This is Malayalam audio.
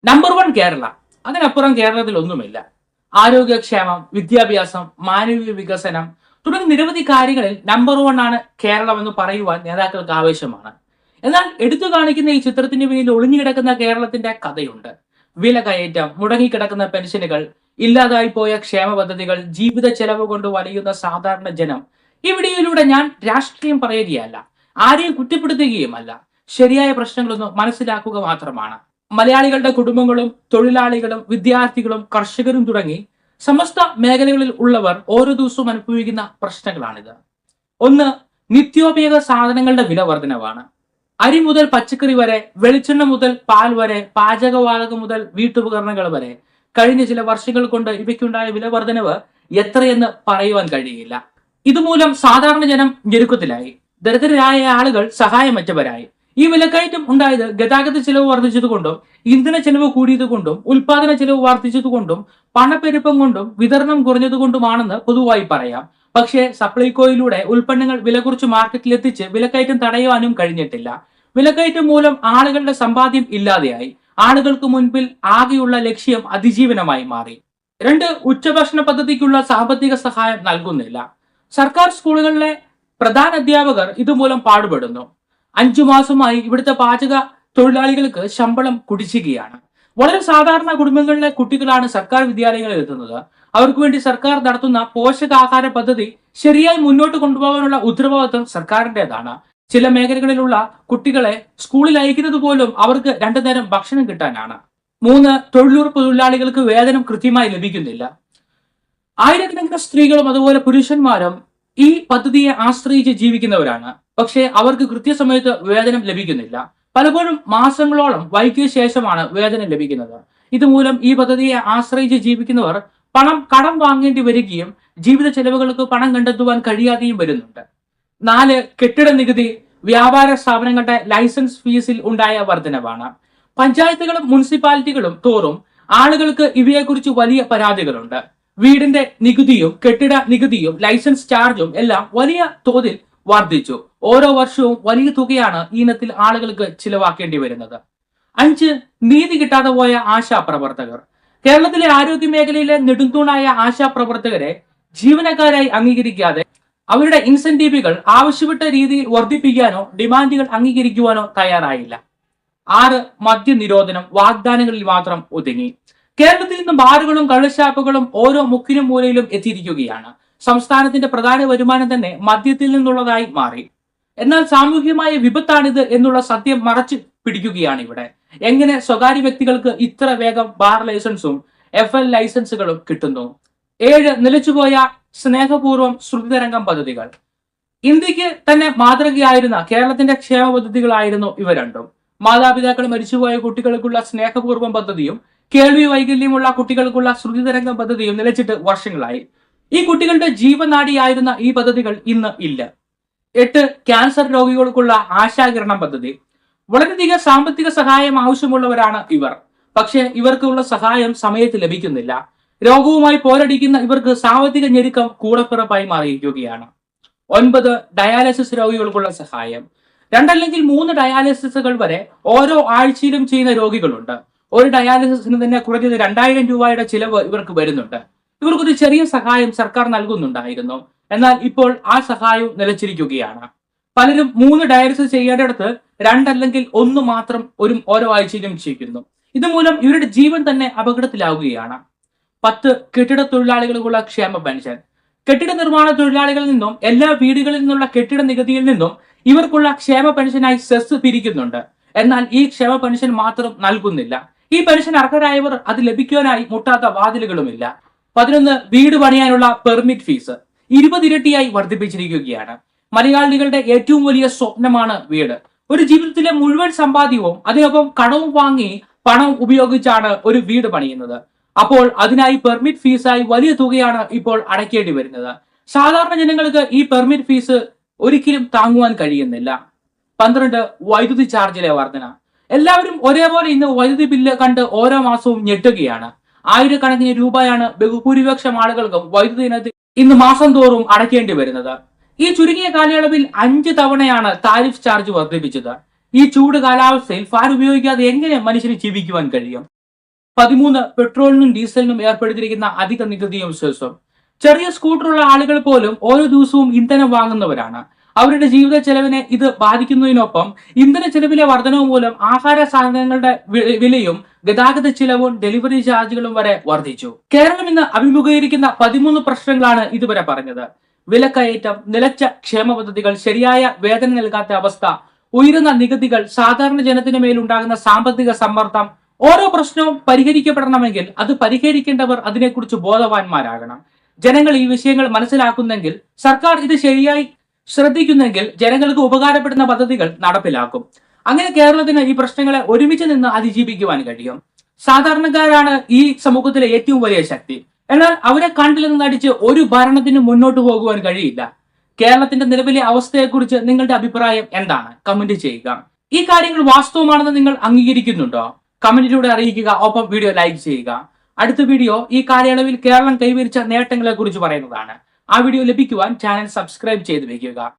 Number one Kerala. അതിനപ്പുറം കേരളത്തിൽ ഒന്നുമില്ല. ആരോഗ്യക്ഷേമം, വിദ്യാഭ്യാസം, മാനവിക വികസനം തുടങ്ങി നിരവധി കാര്യങ്ങളിൽ നമ്പർ വൺ ആണ് കേരളം എന്ന് പറയുവാൻ നേതാക്കൾക്ക് ആവേശമാണ്. എന്നാൽ എടുത്തു കാണിക്കുന്ന ഈ ചിത്രത്തിന് പിന്നിൽ ഒളിഞ്ഞുകിടക്കുന്ന കേരളത്തിന്റെ കഥയുണ്ട്. വില കയറ്റം, മുടങ്ങിക്കിടക്കുന്ന പെൻഷനുകൾ, ഇല്ലാതായി പോയ ക്ഷേമ പദ്ധതികൾ, ജീവിത ചെലവ് കൊണ്ട് വലയുന്ന സാധാരണ ജനം. ഈ വീഡിയോയിലൂടെ ഞാൻ രാഷ്ട്രീയം പറയുകയല്ല, ആരെയും കുറ്റപ്പെടുത്തുകയുമല്ല, ശരിയായ പ്രശ്നങ്ങളൊന്ന് മനസ്സിലാക്കുക മാത്രമാണ്. മലയാളികളുടെ കുടുംബങ്ങളും തൊഴിലാളികളും വിദ്യാർത്ഥികളും കർഷകരും തുടങ്ങി സമസ്ത മേഖലകളിൽ ഉള്ളവർ ഓരോ ദിവസവും അനുഭവിക്കുന്ന പ്രശ്നങ്ങളാണിത്. ഒന്ന്, നിത്യോപയോഗ സാധനങ്ങളുടെ വില വർധനവാണ്. അരി മുതൽ പച്ചക്കറി വരെ, വെളിച്ചെണ്ണ മുതൽ പാൽ വരെ, പാചകവാതകം മുതൽ വീട്ടുപകരണങ്ങൾ വരെ കഴിഞ്ഞ ചില വർഷങ്ങൾ കൊണ്ട് ഇവയ്ക്കുണ്ടായ വില വർധനവ് എത്രയെന്ന് പറയുവാൻ കഴിയില്ല. ഇതുമൂലം സാധാരണ ജനം ഞെരുക്കത്തിലായി. ദരിദ്രരായ ആളുകൾ സഹായമറ്റവരായി. ഈ വിലക്കയറ്റം ഉണ്ടായത് ഗതാഗത ചെലവ് വർദ്ധിച്ചതുകൊണ്ടും ഇന്ധന ചെലവ് കൂടിയതുകൊണ്ടും ഉൽപാദന ചെലവ് വർദ്ധിച്ചതുകൊണ്ടും പണപ്പെരുപ്പം കൊണ്ടും വിതരണം കുറഞ്ഞതുകൊണ്ടുമാണെന്ന് പൊതുവായി പറയാം. പക്ഷേ സപ്ലൈകോയിലൂടെ ഉൽപ്പന്നങ്ങൾ വില കുറച്ച് മാർക്കറ്റിൽ എത്തിച്ച് വിലക്കയറ്റം തടയുവാനും കഴിഞ്ഞിട്ടില്ല. വിലക്കയറ്റം മൂലം ആളുകളുടെ സമ്പാദ്യം ഇല്ലാതെയായി. ആളുകൾക്ക് മുൻപിൽ ആകെയുള്ള ലക്ഷ്യം അതിജീവനമായി മാറി. രണ്ട്, ഉച്ചഭക്ഷണ പദ്ധതിക്കുള്ള സാമ്പത്തിക സഹായം നൽകുന്നില്ല. സർക്കാർ സ്കൂളുകളിലെ പ്രധാന അധ്യാപകർ ഇതുമൂലം പാടുപെടുന്നു. 5 മാസമായി ഇവിടുത്തെ പാചക തൊഴിലാളികൾക്ക് ശമ്പളം കുടിശ്ശികയാണ്. വളരെ സാധാരണ കുടുംബങ്ങളിലെ കുട്ടികളാണ് സർക്കാർ വിദ്യാലയങ്ങളിൽ എത്തുന്നത്. അവർക്ക് വേണ്ടി സർക്കാർ നടത്തുന്ന പോഷകാഹാര പദ്ധതി ശരിയായി മുന്നോട്ട് കൊണ്ടുപോകാനുള്ള ഉത്തരവാദിത്വം സർക്കാരിൻ്റെതാണ്. ചില മേഖലകളിലുള്ള കുട്ടികളെ സ്കൂളിൽ അയക്കുന്നത് പോലും അവർക്ക് 2 നേരം ഭക്ഷണം കിട്ടാനാണ്. 3, തൊഴിലുറപ്പ് തൊഴിലാളികൾക്ക് വേതനം കൃത്യമായി ലഭിക്കുന്നില്ല. ആയിരക്കണക്കിന് സ്ത്രീകളും അതുപോലെ പുരുഷന്മാരും ഈ പദ്ധതിയെ ആശ്രയിച്ച് ജീവിക്കുന്നവരാണ്. പക്ഷേ അവർക്ക് കൃത്യസമയത്ത് വേതനം ലഭിക്കുന്നില്ല. പലപ്പോഴും മാസങ്ങളോളം വൈകിയ ശേഷമാണ് വേതനം ലഭിക്കുന്നത്. ഇതുമൂലം ഈ പദ്ധതിയെ ആശ്രയിച്ച് ജീവിക്കുന്നവർ പണം കടം വാങ്ങേണ്ടി വരികയും ജീവിത ചെലവുകൾക്ക് പണം കണ്ടെത്തുവാൻ കഴിയാതെയും വരുന്നുണ്ട്. 4, കെട്ടിട നികുതി, വ്യാപാര സ്ഥാപനങ്ങളുടെ ലൈസൻസ് ഫീസിൽ ഉണ്ടായ വർധനവാണ്. പഞ്ചായത്തുകളും മുനിസിപ്പാലിറ്റികളും തോറും ആളുകൾക്ക് ഇവയെക്കുറിച്ച് വലിയ പരാതികളുണ്ട്. വീടിന്റെ നികുതിയും കെട്ടിട നികുതിയും ലൈസൻസ് ചാർജും എല്ലാം വലിയ തോതിൽ വർദ്ധിച്ചു. ഓരോ വർഷവും വലിയ തുകയാണ് ഈ ഇനത്തിൽ ആളുകൾക്ക് ചിലവാക്കേണ്ടി വരുന്നത്. 5, നീതി കിട്ടാതെ പോയ ആശാപ്രവർത്തകർ. കേരളത്തിലെ ആരോഗ്യ മേഖലയിലെ നെടുന്തൂണായ ആശാപ്രവർത്തകരെ ജീവനക്കാരായി അംഗീകരിക്കാതെ അവരുടെ ഇൻസെന്റീവുകൾ ആവശ്യപ്പെട്ട രീതിയിൽ വർദ്ധിപ്പിക്കാനോ ഡിമാൻഡുകൾ അംഗീകരിക്കുവാനോ തയ്യാറായില്ല. 6, മദ്യനിരോധനം വാഗ്ദാനങ്ങളിൽ മാത്രം ഒതുങ്ങി. കേരളത്തിൽ നിന്ന് ബാറുകളും കള്ളുഷാപ്പുകളും ഓരോ മുക്കിലും മൂലയിലും എത്തിയിരിക്കുകയാണ്. സംസ്ഥാനത്തിന്റെ പ്രധാന വരുമാനം തന്നെ മദ്യത്തിൽ നിന്നുള്ളതായി മാറി. എന്നാൽ സാമൂഹ്യമായ വിപത്താണിത് എന്നുള്ള സത്യം മറച്ചു പിടിക്കുകയാണ് ഇവിടെ. എങ്ങനെ സ്വകാര്യ വ്യക്തികൾക്ക് ഇത്ര വേഗം ബാർ ലൈസൻസും FL ലൈസൻസുകളും കിട്ടുന്നു? 7, നിലച്ചുപോയ സ്നേഹപൂർവ്വം ശ്രുതിതരംഗം പദ്ധതികൾ. ഇന്ത്യക്ക് തന്നെ മാതൃകയായിരുന്ന കേരളത്തിന്റെ ക്ഷേമ പദ്ധതികളായിരുന്നു ഇവ രണ്ടും. മാതാപിതാക്കൾ മരിച്ചുപോയ കുട്ടികൾക്കുള്ള സ്നേഹപൂർവ്വം പദ്ധതിയും കേൾവി വൈകല്യമുള്ള കുട്ടികൾക്കുള്ള ശ്രുതിതരംഗം പദ്ധതിയും നിലച്ചിട്ട് വർഷങ്ങളായി. ഈ കുട്ടികളുടെ ജീവനാഡിയായിരുന്ന ഈ പദ്ധതികൾ ഇന്ന് ഇല്ല. 8, ക്യാൻസർ രോഗികൾക്കുള്ള ആശാകിരണം പദ്ധതി. വളരെയധികം സാമ്പത്തിക സഹായം ആവശ്യമുള്ളവരാണ് ഇവർ. പക്ഷേ ഇവർക്കുള്ള സഹായം സമയത്ത് ലഭിക്കുന്നില്ല. രോഗവുമായി പോരടിക്കുന്ന ഇവർക്ക് സാമ്പത്തിക ഞെരുക്കം കൂടപ്പിറപ്പായി മാറിയിരിക്കുകയാണ്. 9, ഡയാലിസിസ് രോഗികൾക്കുള്ള സഹായം. 2 അല്ലെങ്കിൽ 3 ഡയാലിസിസുകൾ വരെ ഓരോ ആഴ്ചയിലും ചെയ്യുന്ന രോഗികളുണ്ട്. ഒരു ഡയാലിസിസിന് തന്നെ കുറഞ്ഞത് 2000 രൂപയുടെ ചിലവ് ഇവർക്ക് വരുന്നുണ്ട്. ഇവർക്കൊരു ചെറിയ സഹായം സർക്കാർ നൽകുന്നുണ്ടായിരുന്നു. എന്നാൽ ഇപ്പോൾ ആ സഹായവും നിലച്ചിരിക്കുകയാണ്. പലരും 3 ഡയാലിസിസ് ചെയ്യേണ്ടടുത്ത് 2 അല്ലെങ്കിൽ 1 മാത്രം ഓരോ ആഴ്ചയിലും ചെയ്യുന്നു. ഇതുമൂലം ഇവരുടെ ജീവൻ തന്നെ അപകടത്തിലാവുകയാണ്. 10, കെട്ടിട തൊഴിലാളികൾക്കുള്ള ക്ഷേമ പെൻഷൻ. കെട്ടിട നിർമ്മാണ തൊഴിലാളികളിൽ നിന്നും എല്ലാ വീടുകളിൽ നിന്നുള്ള കെട്ടിട നികുതിയിൽ നിന്നും ഇവർക്കുള്ള ക്ഷേമ പെൻഷനായി സെസ് പിരിക്കുന്നുണ്ട്. എന്നാൽ ഈ ക്ഷേമ പെൻഷൻ മാത്രം നൽകുന്നില്ല. ഈ പെൻഷൻ അർഹരായവർ അത് ലഭിക്കാനായി മുട്ടാത്ത വാതിലുകളുമില്ല. 11, വീട് പണിയാനുള്ള പെർമിറ്റ് ഫീസ് 20 ഇരട്ടിയായി വർദ്ധിപ്പിച്ചിരിക്കുകയാണ്. മലയാളികളുടെ ഏറ്റവും വലിയ സ്വപ്നമാണ് വീട്. ഒരു ജീവിതത്തിലെ മുഴുവൻ സമ്പാദ്യവും അതിനൊപ്പം കടവും വാങ്ങി പണം ഉപയോഗിച്ചാണ് ഒരു വീട് പണിയുന്നത്. അപ്പോൾ അതിനായി പെർമിറ്റ് ഫീസായി വലിയ തുകയാണ് ഇപ്പോൾ അടയ്ക്കേണ്ടി വരുന്നത്. സാധാരണ ജനങ്ങൾക്ക് ഈ പെർമിറ്റ് ഫീസ് ഒരിക്കലും താങ്ങുവാൻ കഴിയുന്നില്ല. 12, വൈദ്യുതി ചാർജിലെ വർധന. എല്ലാവരും ഒരേപോലെ ഇന്ന് വൈദ്യുതി ബില്ല് കണ്ട് ഓരോ മാസവും ഞെട്ടുകയാണ്. ആയിരക്കണക്കിന് രൂപയാണ് ബഹുഭൂരിപക്ഷം ആളുകൾക്കും വൈദ്യുതി ഇനത്തിൽ ഇന്ന് മാസം തോറും അടയ്ക്കേണ്ടി വരുന്നത്. ഈ ചുരുങ്ങിയ കാലയളവിൽ 5 തവണയാണ് താരിഫ് ചാർജ് വർദ്ധിപ്പിച്ചത്. ഈ ചൂട് കാലാവസ്ഥയിൽ ഫാൻ ഉപയോഗിക്കാതെ എങ്ങനെ മനുഷ്യന് ജീവിക്കുവാൻ കഴിയും? 13 പെട്രോളിനും ഡീസലിനും ഏർപ്പെടുത്തിയിരിക്കുന്ന അധിക നികുതിയും സെസ്സും. ചെറിയ സ്കൂട്ടറുള്ള ആളുകൾ പോലും ഓരോ ദിവസവും ഇന്ധനം വാങ്ങുന്നവരാണ്. അവരുടെ ജീവിത ചെലവിനെ ഇത് ബാധിക്കുന്നതിനൊപ്പം ഇന്ധന ചെലവിലെ വർധനവ് മൂലം ആഹാര സാധനങ്ങളുടെ വിലയും ഗതാഗത ചിലവും ഡെലിവറി ചാർജുകളും വരെ വർദ്ധിച്ചു. കേരളം ഇന്ന് അഭിമുഖീകരിക്കുന്ന 13 പ്രശ്നങ്ങളാണ് ഇതുവരെ പറഞ്ഞത്. വിലക്കയറ്റം, നിലച്ച ക്ഷേമ പദ്ധതികൾ, ശരിയായ വേതനം നൽകാത്ത അവസ്ഥ, ഉയരുന്ന നികുതികൾ, സാധാരണ ജനത്തിന് മേലുണ്ടാകുന്ന സാമ്പത്തിക സമ്മർദ്ദം. ഓരോ പ്രശ്നവും പരിഹരിക്കപ്പെടണമെങ്കിൽ അത് പരിഹരിക്കേണ്ടവർ അതിനെക്കുറിച്ച് ബോധവാന്മാരാകണം. ജനങ്ങൾ ഈ വിഷയങ്ങൾ മനസ്സിലാക്കുന്നെങ്കിൽ, സർക്കാർ ഇത് ശരിയായി ശ്രദ്ധിക്കുന്നെങ്കിൽ ജനങ്ങൾക്ക് ഉപകാരപ്പെടുന്ന പദ്ധതികൾ നടപ്പിലാക്കും. അങ്ങനെ കേരളത്തിന് ഈ പ്രശ്നങ്ങളെ ഒരുമിച്ച് നിന്ന് അതിജീവിക്കുവാൻ കഴിയും. സാധാരണക്കാരാണ് ഈ സമൂഹത്തിലെ ഏറ്റവും വലിയ ശക്തി. എന്നാൽ അവരെ കണ്ടില്ലെന്ന് നടിച്ച് ഒരു ഭരണത്തിന് മുന്നോട്ട് പോകുവാൻ കഴിയില്ല. കേരളത്തിന്റെ നിലവിലെ അവസ്ഥയെക്കുറിച്ച് നിങ്ങളുടെ അഭിപ്രായം എന്താണ്? കമന്റ് ചെയ്യുക. ഈ കാര്യങ്ങൾ വാസ്തവമാണെന്ന് നിങ്ങൾ അംഗീകരിക്കുന്നുണ്ടോ? കമന്റിലൂടെ അറിയിക്കുക. ഒപ്പം വീഡിയോ ലൈക്ക് ചെയ്യുക. അടുത്ത വീഡിയോ ഈ കാലയളവിൽ കേരളം കൈവരിച്ച നേട്ടങ്ങളെ കുറിച്ച് പറയുന്നതാണ്. ആ വീഡിയോ ലഭിക്കുവാൻ ചാനൽ സബ്സ്ക്രൈബ് ചെയ്ത് വെക്കുക.